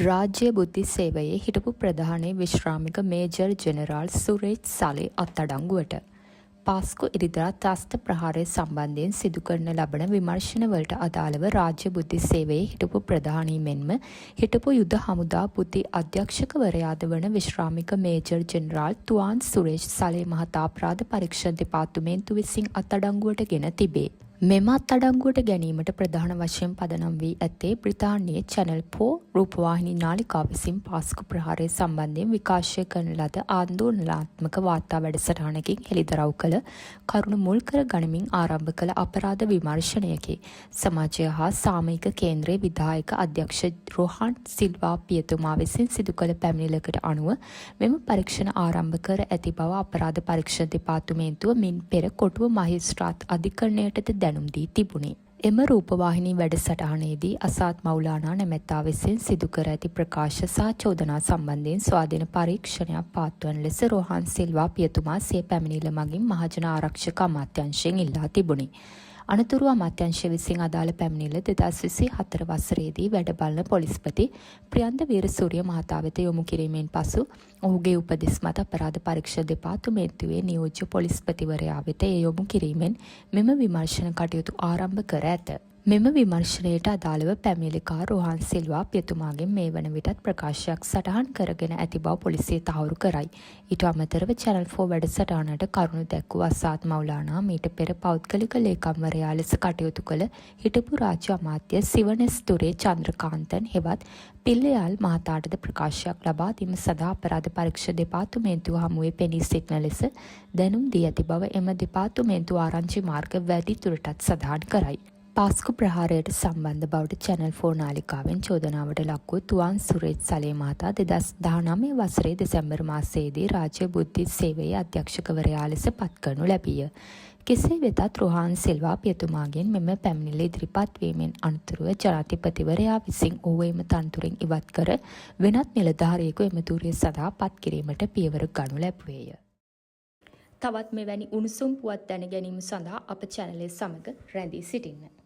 රාජ්‍ය බුද්ධි සේවයේ හිටපු ප්‍රධාන විශ්‍රාමික මේජර් ජෙනරාල් සුරේජ් සලේ අත්අඩංගුවට. පාස්කු ඉරිදා ත්‍රස්ත ප්‍රහාරය සම්බන්ධයෙන් සිදු කරන ලබන විමර්ශනවලට අදාළව රාජ්‍ය බුද්ධි සේවයේ හිටපු ප්‍රධානී මෙන්ම හිටපු යුද හමුදා බුද්ධි අධ්‍යක්ෂකවරයාද වන විශ්‍රාමික මේජර් ජෙනරාල් තුවාන් සුරේජ් සලේ මහතා අපරාධ පරීක්ෂණ දෙපාර්තමේන්තුව විසින් අත්අඩංගුවට ගෙන තිබේ. මෙම අත්අඩංගුවට ගැනීමට ප්‍රධාන වශයෙන් පදනම් වී ඇත්තේ බ්‍රිතාන්‍යයේ චැනල් 4 රූපවාහිනී නාලිකාව විසින් පාස්කු ප්‍රහාරය සම්බන්ධයෙන් විකාශය කරන ලද ආන්දෝලනාත්මක වාර්තා වැඩසටහනකින් හෙළිදරව් කළ කරුණු මුල් කර ගනිමින් ආරම්භ කළ අපරාධ විමර්ශනයකි. සමාජය හා සාමයික කේන්ද්‍රයේ විධායක අධ්‍යක්ෂ රොහාන් සිල්වා පියතුමා විසින් සිදු කළ පැමිණිල්ලකට අනුව මෙම පරීක්ෂණ ආරම්භ කර ඇති බව අපරාධ පරීක්ෂණ දෙපාර්තමේන්තුව මින් පෙර කොටුව මහේස්ත්‍රාත් අධිකරණයටද දැනුම් දී තිබුණි. එම රූපවාහිනී වැඩසටහනේදී අසාත් මෞලානා නැමැත්තා විසින් සිදු කර ඇති ප්‍රකාශ සහ චෝදනා සම්බන්ධයෙන් ස්වාධීන පරීක්ෂණයක් පවත්වන ලෙස රොහාන් සිල්වා පියතුමා සිය පැමිණිල්ල මගින් මහජන ආරක්ෂක අමාත්‍යාංශයෙන් ඉල්ලා තිබුණි. අනතුරුව අමාත්‍යාංශය විසින් අදාළ පැමිණිල්ල 2024 වසරේදී වැඩ බලන පොලිස්පති ප්‍රියන්ද වීරසූරිය මහතා වෙත යොමු කිරීමෙන් පසු ඔහුගේ උපදෙස් මත අපරාධ පරීක්ෂණ දෙපාර්තමේන්තුවේ නියෝජ්‍ය පොලිස්පතිවරයා වෙත යොමු කිරීමෙන් මෙම විමර්ශන කටයුතු ආරම්භ කර ඇත. මෙම විමර්ශනයට අදාළව පැමිණිලිකා රොහාන් සිල්වා පියතුමාගෙන් මේ වන විටත් ප්‍රකාශයක් සටහන් කරගෙන ඇති බව පොලිසිය තහවුරු කරයි. ඊට අමතරව චැනල් 4 වැඩසටහනට කරුණු දැක්වූ අසාත් මෞලානා මීට පෙර පෞද්ගලික ලේකම්වරයා ලෙස කටයුතු කළ හිටපු රාජ්‍ය අමාත්‍ය සිවනස්තුරේ චන්ද්‍රකාන්තන් හෙවත් පිල්ලයාල් මහතාටද ප්‍රකාශයක් ලබා දීම සඳහා අපරාධ පරීක්ෂණ දෙපාර්තමේන්තුව හමුවේ පෙනී සිටින ලෙස දැනුම් දී ඇති බව එම දෙපාර්තමේන්තුව ආරංචි මාර්ග වැඩි දුරටත් සඳහන් කරයි. පාස්කු ප්‍රහාරයට සම්බන්ධ බවට චැනල් 4 නාලිකාවෙන් චෝදනාවට ලක් වූ තුවාන් සුරේජ් සලේ මහතා 2019 වසරේ දෙසැම්බර් මාසයේදී රාජ්‍ය බුද්ධි සේවයේ අධ්‍යක්ෂකවරයා ලෙස පත් කරනු ලැබීය. කෙසේ වෙතත් රොහාන් සිල්වා පියතුමාගෙන් මෙම පැමිණිල්ල ඉදිරිපත් වීමෙන් අනතුරුව ජනාධිපතිවරයා විසින් ඔහු එම තනතුරෙන් ඉවත් කර වෙනත් නිලධාරියෙකු එම ධුරය සඳහා පත් කිරීමට පියවර ගනු ලැබුවේය. තවත් මෙවැනි උණුසුම් පුවත් දැන ගැනීම සඳහා අප චැනලය සමග රැඳී සිටින්න.